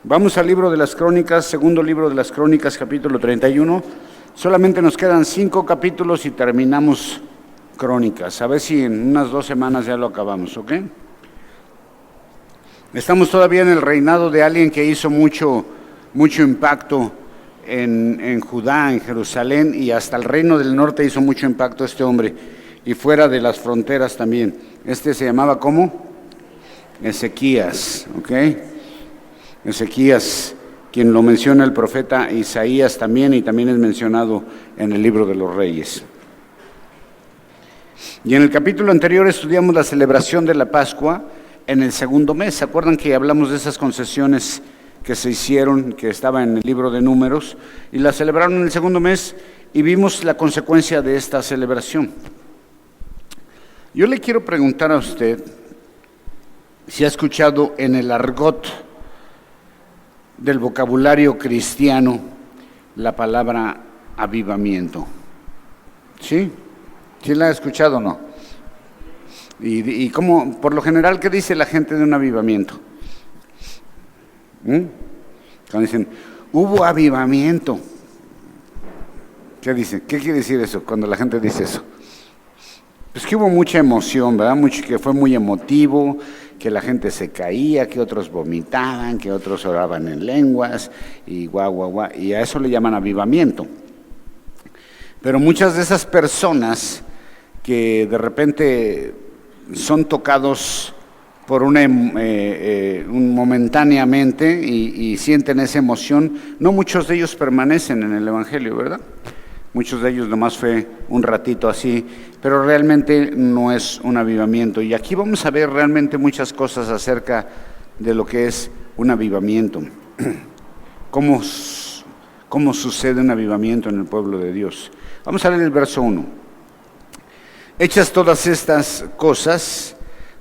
Vamos al libro de las Crónicas, segundo libro de las Crónicas, capítulo 31. Solamente nos quedan 5 capítulos y terminamos Crónicas. A ver si en unas 2 semanas ya lo acabamos, ¿ok? Estamos todavía en el reinado de alguien que hizo mucho impacto en Judá, en Jerusalén, y hasta el reino del norte hizo mucho impacto este hombre, y fuera de las fronteras también. Este se llamaba, ¿cómo? Ezequías, ¿ok? Ezequías, quien lo menciona el profeta Isaías también, y también es mencionado en el libro de los Reyes. Y en el capítulo anterior estudiamos la celebración de la Pascua en el segundo mes. ¿Se acuerdan que hablamos de esas concesiones que se hicieron, que estaba en el libro de Números, y la celebraron en el segundo mes, y vimos la consecuencia de esta celebración? Yo le quiero preguntar a usted si ha escuchado en el argot del vocabulario cristiano la palabra avivamiento. ¿Sí? ¿Sí la ha escuchado o no? ¿Y cómo, por lo general, qué dice la gente de un avivamiento? Cuando dicen, hubo avivamiento, ¿qué dicen? ¿Qué quiere decir eso cuando la gente dice eso? Pues que hubo mucha emoción, ¿verdad? Que fue muy emotivo, que la gente se caía, que otros vomitaban, que otros oraban en lenguas, y guau, y a eso le llaman avivamiento. Pero muchas de esas personas que de repente son tocados por momentáneamente y sienten esa emoción, no muchos de ellos permanecen en el Evangelio, ¿verdad? Muchos de ellos nomás fue un ratito así, pero realmente no es un avivamiento. Y aquí vamos a ver realmente muchas cosas acerca de lo que es un avivamiento. ¿Cómo sucede un avivamiento en el pueblo de Dios? Vamos a leer el verso 1. Hechas todas estas cosas,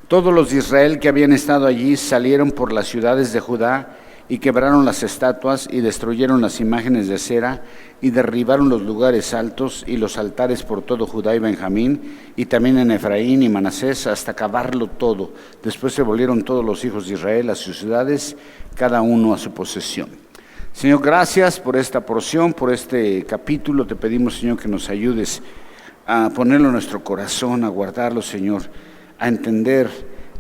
todos los de Israel que habían estado allí salieron por las ciudades de Judá y quebraron las estatuas y destruyeron las imágenes de cera y derribaron los lugares altos y los altares por todo Judá y Benjamín y también en Efraín y Manasés hasta acabarlo todo. Después se volvieron todos los hijos de Israel a sus ciudades, cada uno a su posesión. Señor, gracias por esta porción, por este capítulo. Te pedimos, Señor, que nos ayudes a ponerlo en nuestro corazón, a guardarlo, Señor, a entender,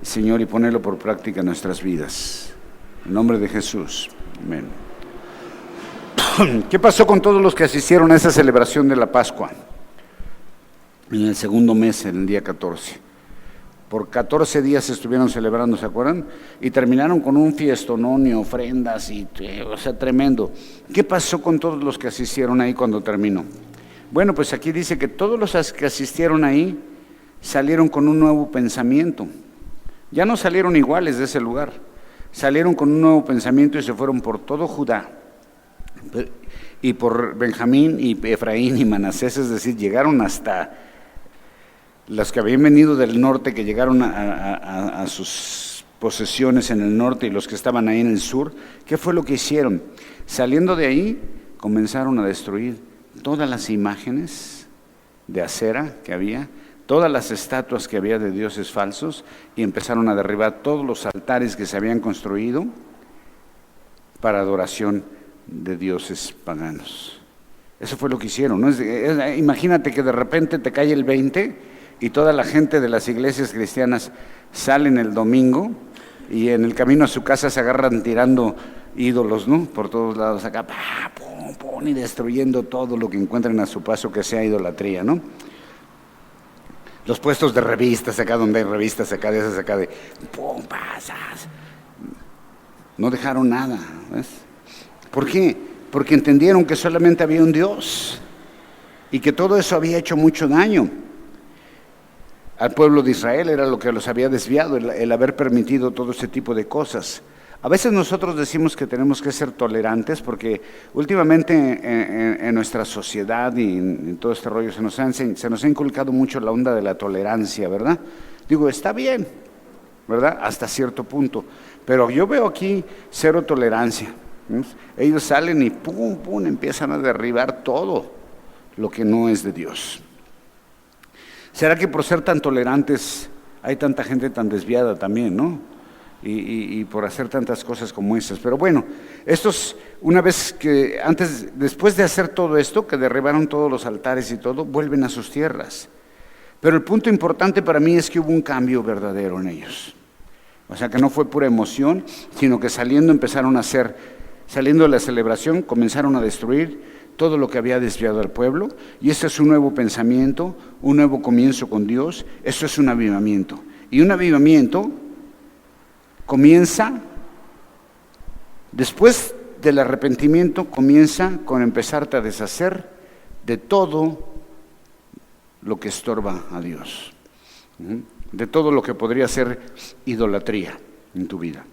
Señor, y ponerlo por práctica en nuestras vidas. En nombre de Jesús. Amén. ¿Qué pasó con todos los que asistieron a esa celebración de la Pascua? En el segundo mes, en el día 14. Por 14 días estuvieron celebrando, ¿se acuerdan? Y terminaron con un fiestonón y ofrendas, o sea, tremendo. ¿Qué pasó con todos los que asistieron ahí cuando terminó? Bueno, pues aquí dice que todos los que asistieron ahí salieron con un nuevo pensamiento. Ya no salieron iguales de ese lugar. Salieron con un nuevo pensamiento y se fueron por todo Judá y por Benjamín y Efraín y Manasés, es decir, llegaron hasta los que habían venido del norte, que llegaron a sus posesiones en el norte, y los que estaban ahí en el sur. ¿Qué fue lo que hicieron? Saliendo de ahí, comenzaron a destruir todas las imágenes de acera que había, todas las estatuas que había de dioses falsos, y empezaron a derribar todos los altares que se habían construido para adoración de dioses paganos. Eso fue lo que hicieron, ¿no? Imagínate que de repente te cae el 20 y toda la gente de las iglesias cristianas salen el domingo y en el camino a su casa se agarran tirando ídolos, ¿no? Por todos lados acá, pum, pum, y destruyendo todo lo que encuentren a su paso que sea idolatría, ¿no? Los puestos de revistas, acá donde hay revistas, acá de esas, acá de pum, pasas. No dejaron nada, ¿ves? ¿Por qué? Porque entendieron que solamente había un Dios y que todo eso había hecho mucho daño al pueblo de Israel. Era lo que los había desviado, el haber permitido todo ese tipo de cosas. A veces nosotros decimos que tenemos que ser tolerantes porque últimamente en nuestra sociedad y en todo este rollo se nos ha inculcado mucho la onda de la tolerancia, ¿verdad? Digo, está bien, ¿verdad? Hasta cierto punto. Pero yo veo aquí cero tolerancia. Ellos salen y pum, pum, empiezan a derribar todo lo que no es de Dios. ¿Será que por ser tan tolerantes hay tanta gente tan desviada también, no? y por hacer tantas cosas como esas. Pero bueno, estos, después de hacer todo esto, que derribaron todos los altares y todo, vuelven a sus tierras. Pero el punto importante para mí es que hubo un cambio verdadero en ellos. O sea, que no fue pura emoción, sino que saliendo de la celebración, comenzaron a destruir todo lo que había desviado al pueblo, y este es un nuevo pensamiento, un nuevo comienzo con Dios. Esto es un avivamiento. Y un avivamiento comienza, después del arrepentimiento, comienza con empezarte a deshacer de todo lo que estorba a Dios, de todo lo que podría ser idolatría en tu vida.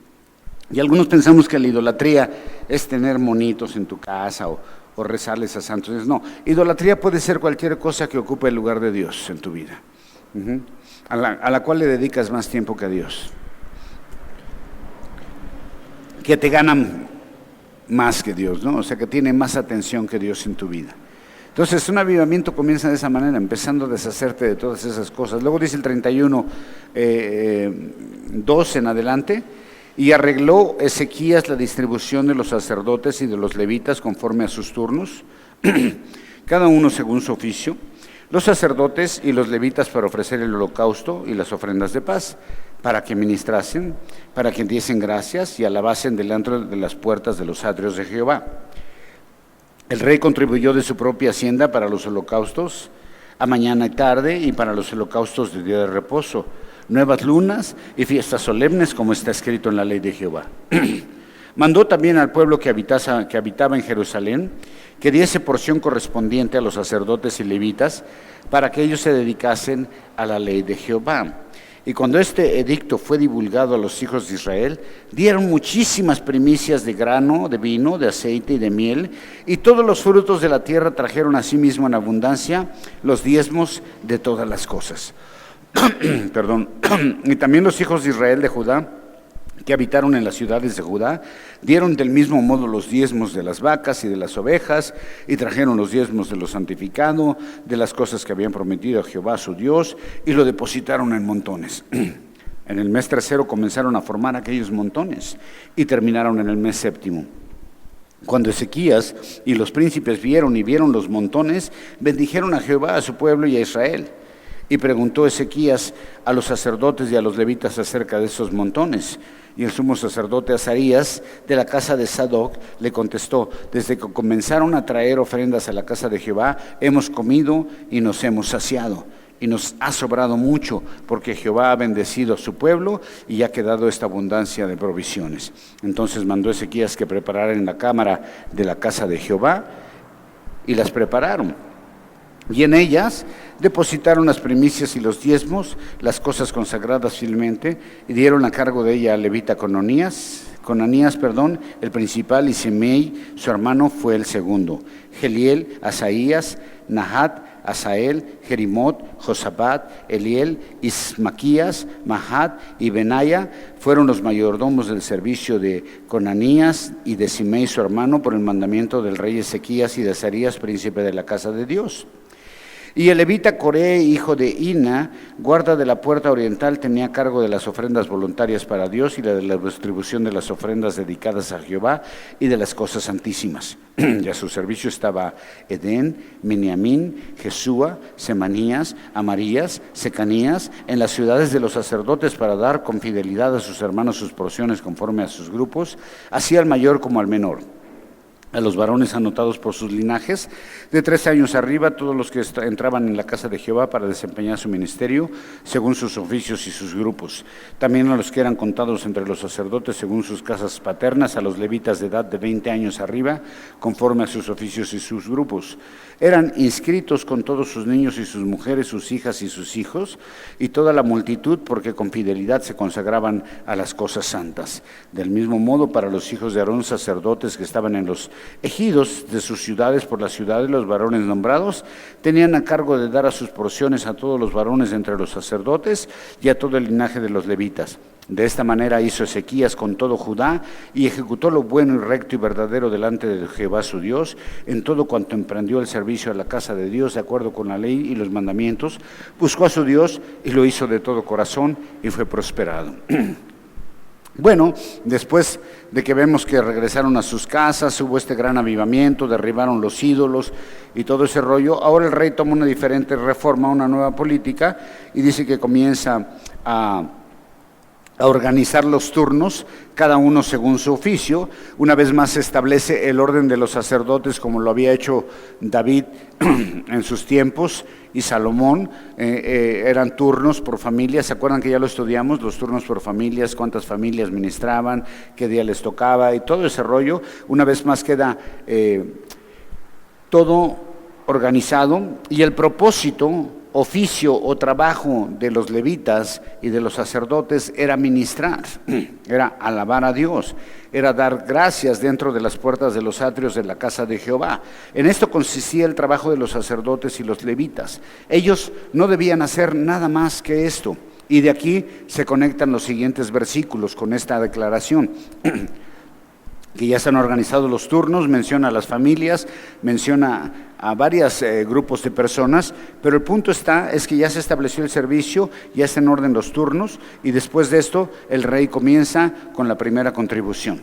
Y algunos pensamos que la idolatría es tener monitos en tu casa o rezarles a santos. No, idolatría puede ser cualquier cosa que ocupe el lugar de Dios en tu vida, a la cual le dedicas más tiempo que a Dios, que te ganan más que Dios, ¿no? O sea, que tiene más atención que Dios en tu vida. Entonces, un avivamiento comienza de esa manera, empezando a deshacerte de todas esas cosas. Luego dice el 31, 2 en adelante: y arregló Ezequías la distribución de los sacerdotes y de los levitas conforme a sus turnos, cada uno según su oficio, los sacerdotes y los levitas para ofrecer el holocausto y las ofrendas de paz, para que ministrasen, para que diesen gracias y alabasen delante de las puertas de los atrios de Jehová. El rey contribuyó de su propia hacienda para los holocaustos a mañana y tarde, y para los holocaustos de día de reposo, nuevas lunas y fiestas solemnes, como está escrito en la ley de Jehová. Mandó también al pueblo que habitaba en Jerusalén que diese porción correspondiente a los sacerdotes y levitas, para que ellos se dedicasen a la ley de Jehová. Y cuando este edicto fue divulgado a los hijos de Israel, dieron muchísimas primicias de grano, de vino, de aceite y de miel, y todos los frutos de la tierra trajeron a sí mismo en abundancia los diezmos de todas las cosas. Perdón. Y también los hijos de Israel de Judá, que habitaron en las ciudades de Judá, dieron del mismo modo los diezmos de las vacas y de las ovejas, y trajeron los diezmos de lo santificado, de las cosas que habían prometido a Jehová su Dios, y lo depositaron en montones. En el mes 3 comenzaron a formar aquellos montones, y terminaron en el mes 7. Cuando Ezequías y los príncipes vieron los montones, bendijeron a Jehová, a su pueblo y a Israel. Y preguntó Ezequías a los sacerdotes y a los levitas acerca de esos montones. Y el sumo sacerdote Azarías, de la casa de Sadoc, le contestó: desde que comenzaron a traer ofrendas a la casa de Jehová, hemos comido y nos hemos saciado, y nos ha sobrado mucho, porque Jehová ha bendecido a su pueblo y ha quedado esta abundancia de provisiones. Entonces mandó Ezequías que prepararan en la cámara de la casa de Jehová, y las prepararon. Y en ellas depositaron las primicias y los diezmos, las cosas consagradas fielmente, y dieron a cargo de ella al levita Conanías, el principal, y Simei, su hermano, fue el segundo. Geliel, Asaías, Nahat, Asael, Jerimot, Josabad, Eliel, Ismaquías, Mahat y Benaya fueron los mayordomos del servicio de Conanías y de Simei, su hermano, por el mandamiento del rey Ezequías y de Azarías, príncipe de la casa de Dios. Y el levita Coré, hijo de Ina, guarda de la puerta oriental, tenía cargo de las ofrendas voluntarias para Dios y de la distribución de las ofrendas dedicadas a Jehová y de las cosas santísimas. Y a su servicio estaba Edén, Miniamín, Jesúa, Semanías, Amarías, Secanías, en las ciudades de los sacerdotes, para dar con fidelidad a sus hermanos sus porciones conforme a sus grupos, así al mayor como al menor. A los varones anotados por sus linajes, de 13 años arriba, todos los que entraban en la casa de Jehová para desempeñar su ministerio, según sus oficios y sus grupos. También a los que eran contados entre los sacerdotes, según sus casas paternas, a los levitas de edad de 20 años arriba, conforme a sus oficios y sus grupos. Eran inscritos con todos sus niños y sus mujeres, sus hijas y sus hijos, y toda la multitud, porque con fidelidad se consagraban a las cosas santas. Del mismo modo, para los hijos de Aarón, sacerdotes que estaban en los ejidos de sus ciudades, por las ciudades, los varones nombrados tenían a cargo de dar a sus porciones a todos los varones entre los sacerdotes y a todo el linaje de los levitas. De esta manera hizo Ezequías con todo Judá, y ejecutó lo bueno y recto y verdadero delante de Jehová su Dios, en todo cuanto emprendió el servicio a la casa de Dios, de acuerdo con la ley y los mandamientos. Buscó a su Dios y lo hizo de todo corazón, y fue prosperado. Bueno, después de que vemos que regresaron a sus casas, hubo este gran avivamiento, derribaron los ídolos y todo ese rollo, ahora el rey toma una diferente reforma, una nueva política, y dice que comienza a organizar los turnos, cada uno según su oficio. Una vez más se establece el orden de los sacerdotes como lo había hecho David en sus tiempos y Salomón. Eran turnos por familias. ¿Se acuerdan que ya lo estudiamos? Los turnos por familias, cuántas familias ministraban, qué día les tocaba y todo ese rollo. Una vez más queda todo organizado, y el propósito, oficio o trabajo de los levitas y de los sacerdotes era ministrar, era alabar a Dios, era dar gracias dentro de las puertas de los atrios de la casa de Jehová. En esto consistía el trabajo de los sacerdotes y los levitas. Ellos no debían hacer nada más que esto. Y de aquí se conectan los siguientes versículos con esta declaración. Que ya están organizados los turnos, menciona a las familias, menciona a varios grupos de personas, pero el punto es que ya se estableció el servicio, ya está en orden los turnos, y después de esto el rey comienza con la primera contribución.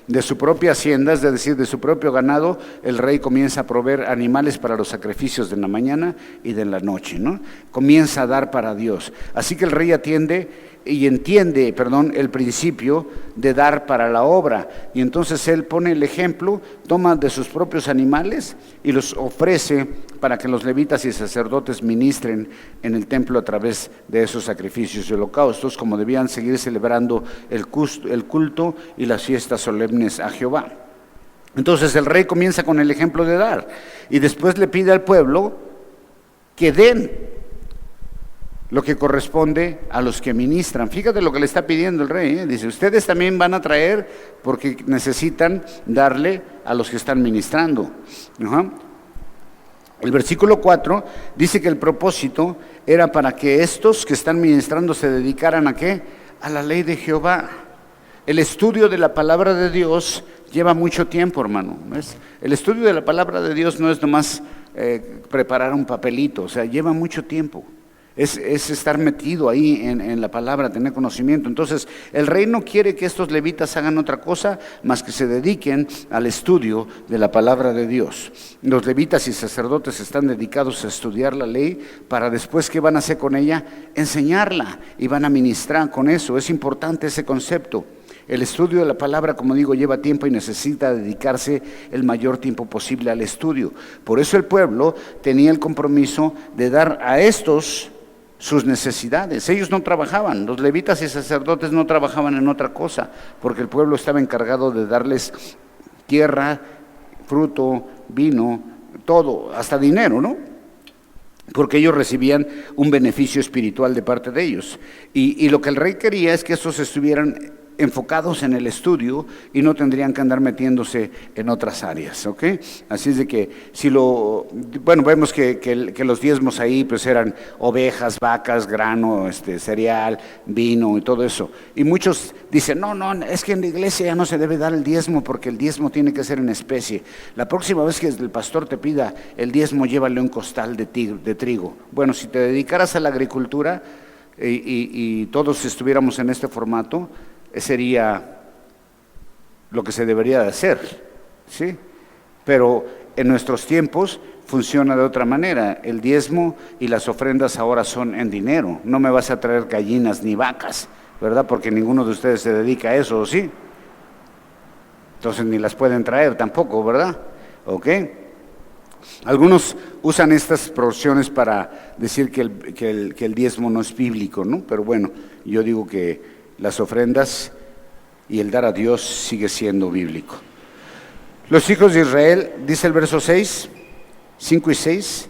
De su propia hacienda, es decir, de su propio ganado, el rey comienza a proveer animales para los sacrificios de la mañana y de la noche, ¿no? Comienza a dar para Dios. Así que el rey entiende el principio de dar para la obra. Y entonces él pone el ejemplo, toma de sus propios animales y los ofrece para que los levitas y sacerdotes ministren en el templo a través de esos sacrificios y holocaustos, como debían seguir celebrando el culto y las fiestas solemnes a Jehová. Entonces el rey comienza con el ejemplo de dar y después le pide al pueblo que den lo que corresponde a los que ministran. Fíjate lo que le está pidiendo el rey, ¿eh? Dice, ustedes también van a traer porque necesitan darle a los que están ministrando. El versículo 4 dice que el propósito era para que estos que están ministrando se dedicaran ¿a qué? A la ley de Jehová. El estudio de la palabra de Dios lleva mucho tiempo, hermano. ¿Ves? El estudio de la palabra de Dios no es nomás preparar un papelito, o sea, lleva mucho tiempo. Es estar metido ahí en la palabra, tener conocimiento. Entonces, el rey no quiere que estos levitas hagan otra cosa más que se dediquen al estudio de la palabra de Dios. Los levitas y sacerdotes están dedicados a estudiar la ley para después, ¿qué van a hacer con ella? Enseñarla, y van a ministrar con eso. Es importante ese concepto. El estudio de la palabra, como digo, lleva tiempo y necesita dedicarse el mayor tiempo posible al estudio. Por eso el pueblo tenía el compromiso de dar a estos sus necesidades. Ellos no trabajaban, los levitas y sacerdotes no trabajaban en otra cosa, porque el pueblo estaba encargado de darles tierra, fruto, vino, todo, hasta dinero, ¿no? Porque ellos recibían un beneficio espiritual de parte de ellos. Y lo que el rey quería es que estos estuvieran enfocados en el estudio y no tendrían que andar metiéndose en otras áreas, ¿ok? Así es de que vemos que los diezmos ahí pues eran ovejas, vacas, grano, cereal, vino y todo eso. Y muchos dicen, no, es que en la iglesia ya no se debe dar el diezmo porque el diezmo tiene que ser en especie. La próxima vez que el pastor te pida el diezmo, llévale un costal de trigo. Bueno, si te dedicaras a la agricultura y todos estuviéramos en este formato, sería lo que se debería de hacer, ¿sí? Pero en nuestros tiempos funciona de otra manera. El diezmo y las ofrendas ahora son en dinero. No me vas a traer gallinas ni vacas, ¿verdad? Porque ninguno de ustedes se dedica a eso, ¿sí? Entonces ni las pueden traer tampoco, ¿verdad? ¿Ok? Algunos usan estas porciones para decir que el diezmo no es bíblico, ¿no? Pero bueno, yo digo que las ofrendas y el dar a Dios sigue siendo bíblico. Los hijos de Israel, dice el verso 5 y 6,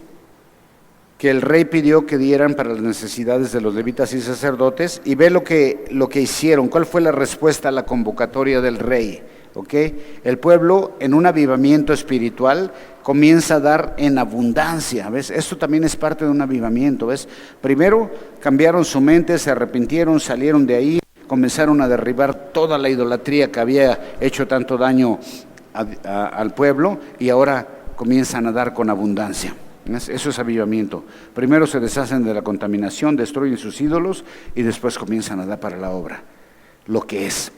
que el rey pidió que dieran para las necesidades de los levitas y sacerdotes, y ve lo que hicieron. ¿Cuál fue la respuesta a la convocatoria del rey? ¿Okay? El pueblo, en un avivamiento espiritual, comienza a dar en abundancia, ¿ves? Esto también es parte de un avivamiento, ¿ves? Primero cambiaron su mente, se arrepintieron, salieron de ahí, comenzaron a derribar toda la idolatría que había hecho tanto daño al pueblo, y ahora comienzan a dar con abundancia. Eso es avivamiento. Primero se deshacen de la contaminación, destruyen sus ídolos y después comienzan a dar para la obra, lo que es.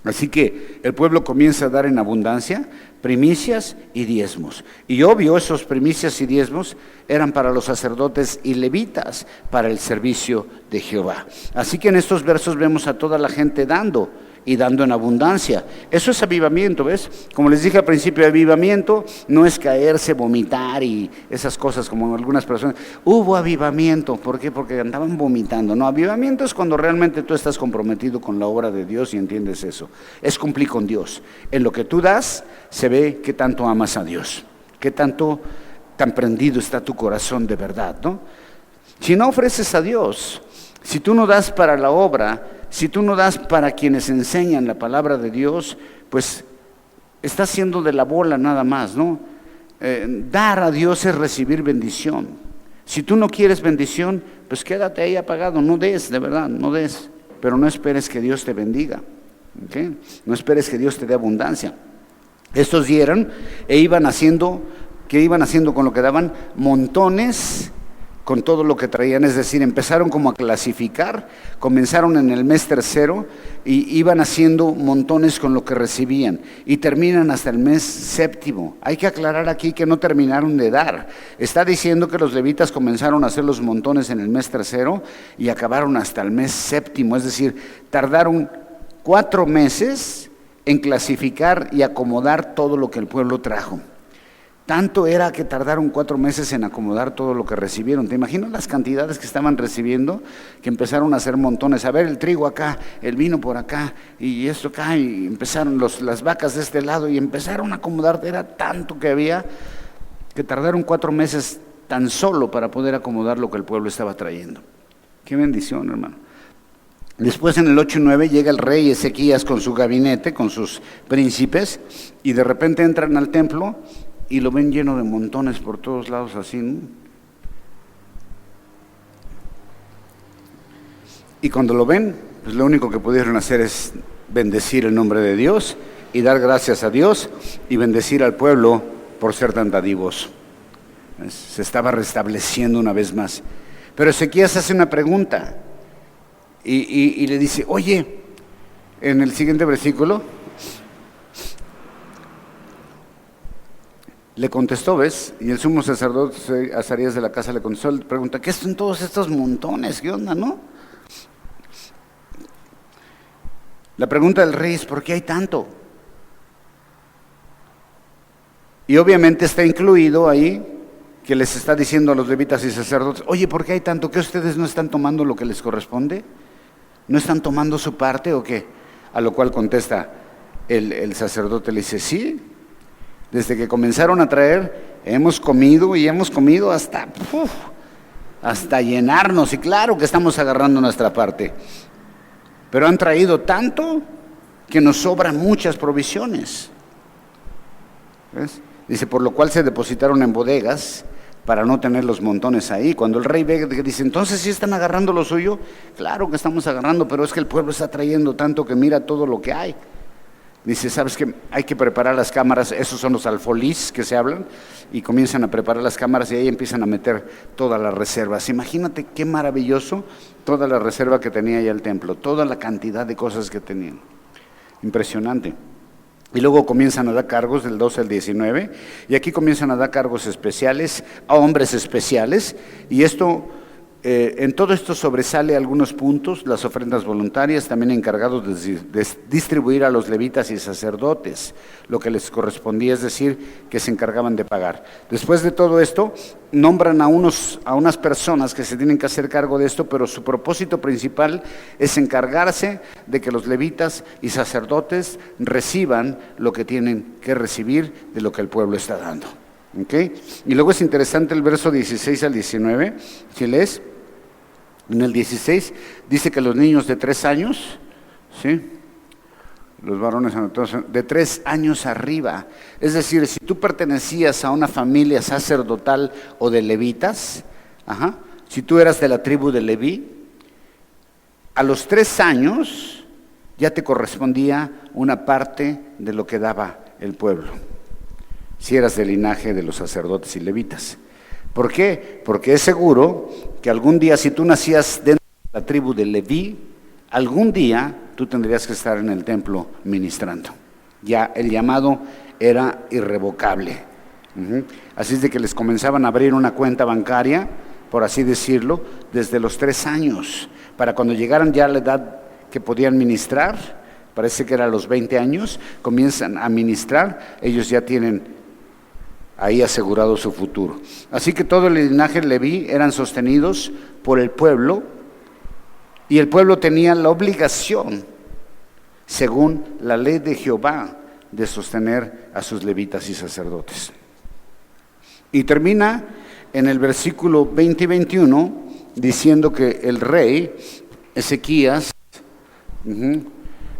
Así que el pueblo comienza a dar en abundancia primicias y diezmos. Y obvio, esos primicias y diezmos eran para los sacerdotes y levitas, para el servicio de Jehová. Así que en estos versos vemos a toda la gente dando y dando en abundancia. Eso es avivamiento, ¿ves? Como les dije al principio, avivamiento no es caerse, vomitar y esas cosas como algunas personas. Hubo avivamiento, ¿por qué? Porque andaban vomitando. No, avivamiento es cuando realmente tú estás comprometido con la obra de Dios y entiendes eso. Es cumplir con Dios. En lo que tú das, se ve qué tanto amas a Dios, qué tanto tan prendido está tu corazón de verdad, ¿no? Si no ofreces a Dios, si tú no das para la obra, si tú no das para quienes enseñan la palabra de Dios, pues estás haciendo de la bola nada más, ¿no? Dar a Dios es recibir bendición. Si tú no quieres bendición, pues quédate ahí apagado, no des, de verdad, no des. Pero no esperes que Dios te bendiga, ¿okay? No esperes que Dios te dé abundancia. Estos dieron e iban haciendo, ¿qué iban haciendo con lo que daban? Montones con todo lo que traían, es decir, empezaron como a clasificar, comenzaron en el mes tercero y iban haciendo montones con lo que recibían y terminan hasta el mes séptimo. Hay que aclarar aquí que no terminaron de dar. Está diciendo que los levitas comenzaron a hacer los montones en el mes tercero y acabaron hasta el mes séptimo, es decir, tardaron 4 meses en clasificar y acomodar todo lo que el pueblo trajo. Tanto era que tardaron 4 meses en acomodar todo lo que recibieron. ¿Te imaginas las cantidades que estaban recibiendo? Que empezaron a hacer montones. A ver, el trigo acá, el vino por acá, y esto acá, y empezaron las vacas de este lado, y empezaron a acomodar. Era tanto que había, que tardaron 4 meses tan solo para poder acomodar lo que el pueblo estaba trayendo. Qué bendición, hermano. Después en el 8 y 9 llega el rey Ezequías con su gabinete, con sus príncipes, y de repente entran al templo y lo ven lleno de montones por todos lados así, ¿no? Y cuando lo ven, pues lo único que pudieron hacer es bendecir el nombre de Dios y dar gracias a Dios y bendecir al pueblo por ser tan dadivoso. Se estaba restableciendo una vez más. Pero Ezequías hace una pregunta y le dice, oye, en el siguiente versículo, le contestó, ¿ves? Y el sumo sacerdote Azarías de la casa le contestó, le pregunta, ¿qué son todos estos montones? ¿Qué onda, no? La pregunta del rey es, ¿por qué hay tanto? Y obviamente está incluido ahí que les está diciendo a los levitas y sacerdotes, oye, ¿por qué hay tanto? ¿Que ustedes no están tomando lo que les corresponde? ¿No están tomando su parte o qué? A lo cual contesta el sacerdote, le dice, sí, desde que comenzaron a traer, hemos comido y hemos comido hasta llenarnos, y claro que estamos agarrando nuestra parte, pero han traído tanto que nos sobran muchas provisiones. ¿Ves? Dice, por lo cual se depositaron en bodegas para no tener los montones ahí. Cuando el rey ve, dice, entonces ¿sí están agarrando lo suyo? Claro que estamos agarrando, pero es que el pueblo está trayendo tanto que mira todo lo que hay. Dice, ¿sabes qué? Hay que preparar las cámaras, esos son los alfolís que se hablan, y comienzan a preparar las cámaras y ahí empiezan a meter todas las reservas. Imagínate qué maravilloso toda la reserva que tenía ya el templo, toda la cantidad de cosas que tenían. Impresionante. Y luego comienzan a dar cargos del 12 al 19, y aquí comienzan a dar cargos especiales a hombres especiales, y esto, en todo esto sobresale algunos puntos, las ofrendas voluntarias, también encargados de distribuir a los levitas y sacerdotes lo que les correspondía, es decir, que se encargaban de pagar. Después de todo esto, nombran a unas personas que se tienen que hacer cargo de esto, pero su propósito principal es encargarse de que los levitas y sacerdotes reciban lo que tienen que recibir de lo que el pueblo está dando. ¿Okay? Y luego es interesante el verso 16 al 19, si lees, en el 16 dice que los niños de 3 años, ¿sí? Los varones de 3 años arriba, es decir, si tú pertenecías a una familia sacerdotal o de levitas, si tú eras de la tribu de Leví, a los 3 años ya te correspondía una parte de lo que daba el pueblo, si eras del linaje de los sacerdotes y levitas. ¿Por qué? Porque es seguro que algún día, si tú nacías dentro de la tribu de Leví, algún día tú tendrías que estar en el templo ministrando. Ya el llamado era irrevocable. Así es de que les comenzaban a abrir una cuenta bancaria, por así decirlo, desde los 3 años, para cuando llegaran ya a la edad que podían ministrar, parece que era a los 20 años, comienzan a ministrar, ellos ya tienen ahí asegurado su futuro. Así que todo el linaje de Leví eran sostenidos por el pueblo, y el pueblo tenía la obligación, según la ley de Jehová, de sostener a sus levitas y sacerdotes. Y termina en el versículo 20 y 21 diciendo que el rey Ezequías, de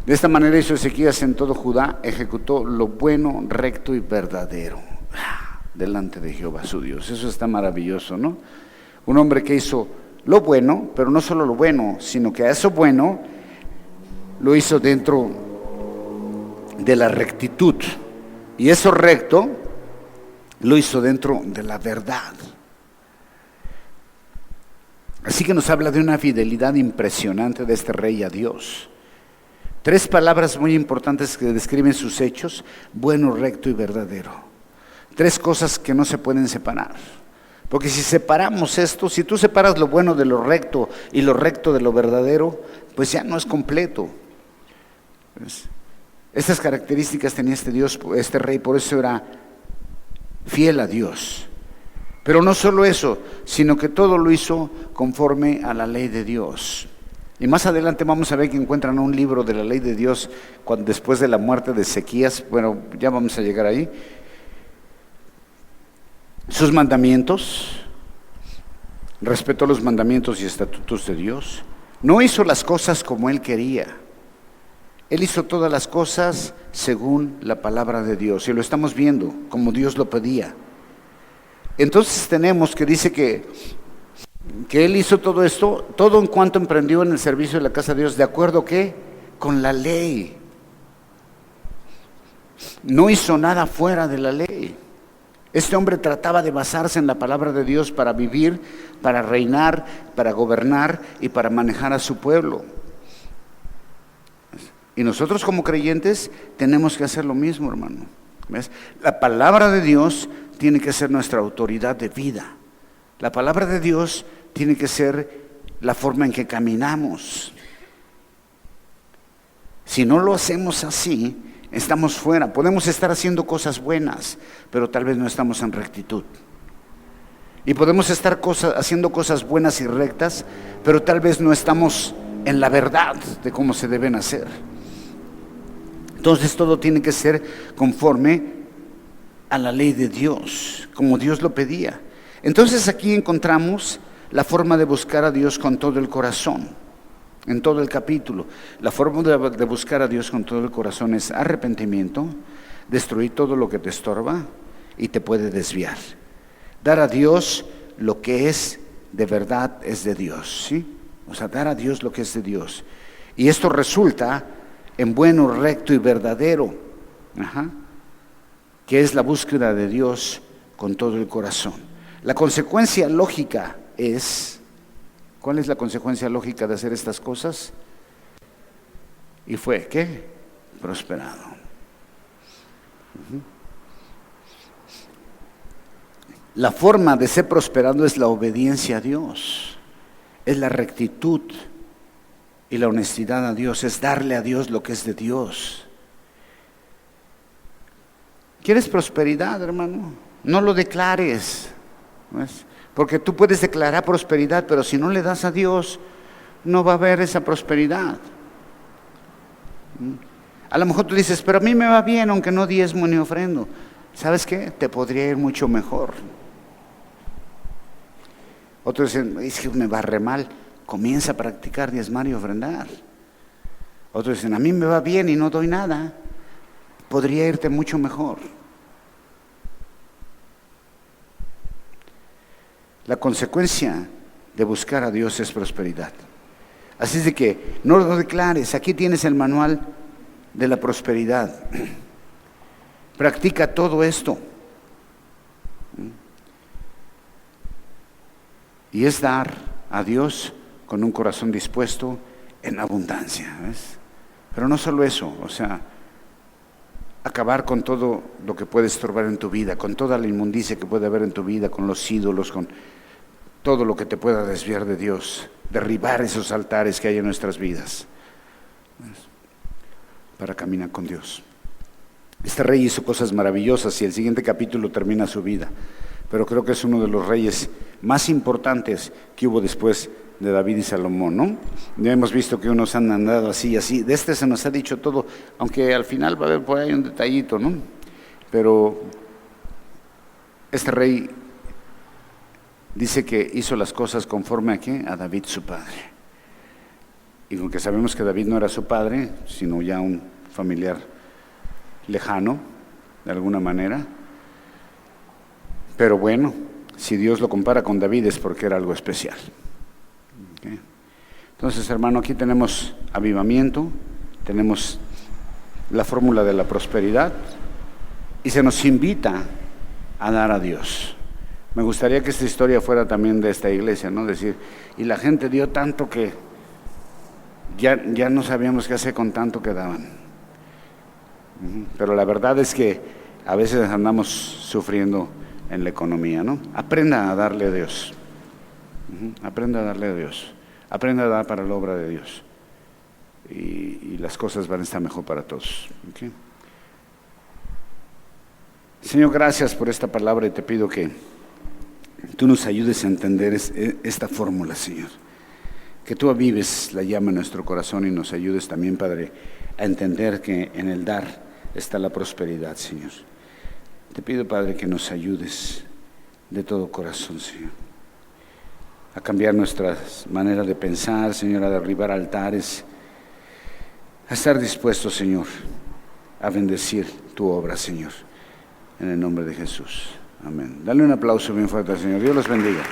esta manera hizo Ezequías en todo Judá, ejecutó lo bueno, recto y verdadero delante de Jehová su Dios. Eso está maravilloso, ¿no? Un hombre que hizo lo bueno, pero no solo lo bueno, sino que a eso bueno lo hizo dentro de la rectitud, y eso recto lo hizo dentro de la verdad. Así que nos habla de una fidelidad impresionante de este rey a Dios. 3 palabras muy importantes que describen sus hechos: bueno, recto y verdadero. 3 cosas que no se pueden separar. Porque si separamos esto, si tú separas lo bueno de lo recto y lo recto de lo verdadero, pues ya no es completo. Estas características tenía este rey, por eso era fiel a Dios. Pero no solo eso, sino que todo lo hizo conforme a la ley de Dios. Y más adelante vamos a ver que encuentran un libro de la ley de Dios después de la muerte de Ezequías. Bueno, ya vamos a llegar ahí. Sus mandamientos, respetó los mandamientos y estatutos de Dios. No hizo las cosas como él quería. Él hizo todas las cosas según la palabra de Dios, y lo estamos viendo, como Dios lo pedía. Entonces tenemos que dice que él hizo todo esto, todo en cuanto emprendió en el servicio de la casa de Dios, ¿de acuerdo qué? Con la ley. No hizo nada fuera de la ley. Este hombre trataba de basarse en la palabra de Dios para vivir, para reinar, para gobernar y para manejar a su pueblo. Y nosotros como creyentes tenemos que hacer lo mismo, hermano. ¿Ves? La palabra de Dios tiene que ser nuestra autoridad de vida. La palabra de Dios tiene que ser la forma en que caminamos. Si no lo hacemos así, estamos fuera. Podemos estar haciendo cosas buenas, pero tal vez no estamos en rectitud. Y podemos estar haciendo cosas buenas y rectas, pero tal vez no estamos en la verdad de cómo se deben hacer. Entonces todo tiene que ser conforme a la ley de Dios, como Dios lo pedía. Entonces aquí encontramos la forma de buscar a Dios con todo el corazón. En todo el capítulo, la forma de buscar a Dios con todo el corazón es arrepentimiento, destruir todo lo que te estorba y te puede desviar. Dar a Dios lo que es de verdad es de Dios, ¿sí? O sea, dar a Dios lo que es de Dios. Y esto resulta en bueno, recto y verdadero, que es la búsqueda de Dios con todo el corazón. La consecuencia lógica es... ¿Cuál es la consecuencia lógica de hacer estas cosas? Y fue, ¿qué? Prosperado. La forma de ser prosperado es la obediencia a Dios, es la rectitud y la honestidad a Dios, es darle a Dios lo que es de Dios. ¿Quieres prosperidad, hermano? No lo declares, ¿ves? Porque tú puedes declarar prosperidad, pero si no le das a Dios, no va a haber esa prosperidad. A lo mejor tú dices, pero a mí me va bien, aunque no diezmo ni ofrendo. ¿Sabes qué? Te podría ir mucho mejor. Otros dicen, es que me va re mal. Comienza a practicar diezmar y ofrendar. Otros dicen, a mí me va bien y no doy nada. Podría irte mucho mejor. La consecuencia de buscar a Dios es prosperidad. Así es de que no lo declares. Aquí tienes el manual de la prosperidad. Practica todo esto. Y es dar a Dios con un corazón dispuesto en abundancia. ¿Ves? Pero no solo eso, o sea, acabar con todo lo que puede estorbar en tu vida, con toda la inmundicia que puede haber en tu vida, con los ídolos, con todo lo que te pueda desviar de Dios, derribar esos altares que hay en nuestras vidas, para caminar con Dios. Este rey hizo cosas maravillosas y el siguiente capítulo termina su vida, pero creo que es uno de los reyes más importantes que hubo después de David y Salomón, ¿no? Ya hemos visto que unos han andado así y así, de este se nos ha dicho todo, aunque al final va a haber por ahí un detallito, ¿no? Pero este rey dice que hizo las cosas conforme a ¿qué? A David su padre. Y aunque sabemos que David no era su padre, sino ya un familiar lejano, de alguna manera, pero bueno, si Dios lo compara con David es porque era algo especial. ¿Okay? Entonces, hermano, aquí tenemos avivamiento, tenemos la fórmula de la prosperidad y se nos invita a dar a Dios. Me gustaría que esta historia fuera también de esta iglesia, ¿no? Decir, y la gente dio tanto que ya no sabíamos qué hacer con tanto que daban. Pero la verdad es que a veces andamos sufriendo en la economía, ¿no? Aprenda a darle a Dios. Aprenda a darle a Dios. Aprenda a dar para la obra de Dios. Y las cosas van a estar mejor para todos. ¿Okay? Señor, gracias por esta palabra y te pido que tú nos ayudes a entender esta fórmula, Señor. Que tú avives la llama en nuestro corazón y nos ayudes también, Padre, a entender que en el dar está la prosperidad, Señor. Te pido, Padre, que nos ayudes de todo corazón, Señor, a cambiar nuestras maneras de pensar, Señor, a derribar altares, a estar dispuestos, Señor, a bendecir tu obra, Señor, en el nombre de Jesús. Amén. Dale un aplauso bien fuerte al Señor. Dios los bendiga.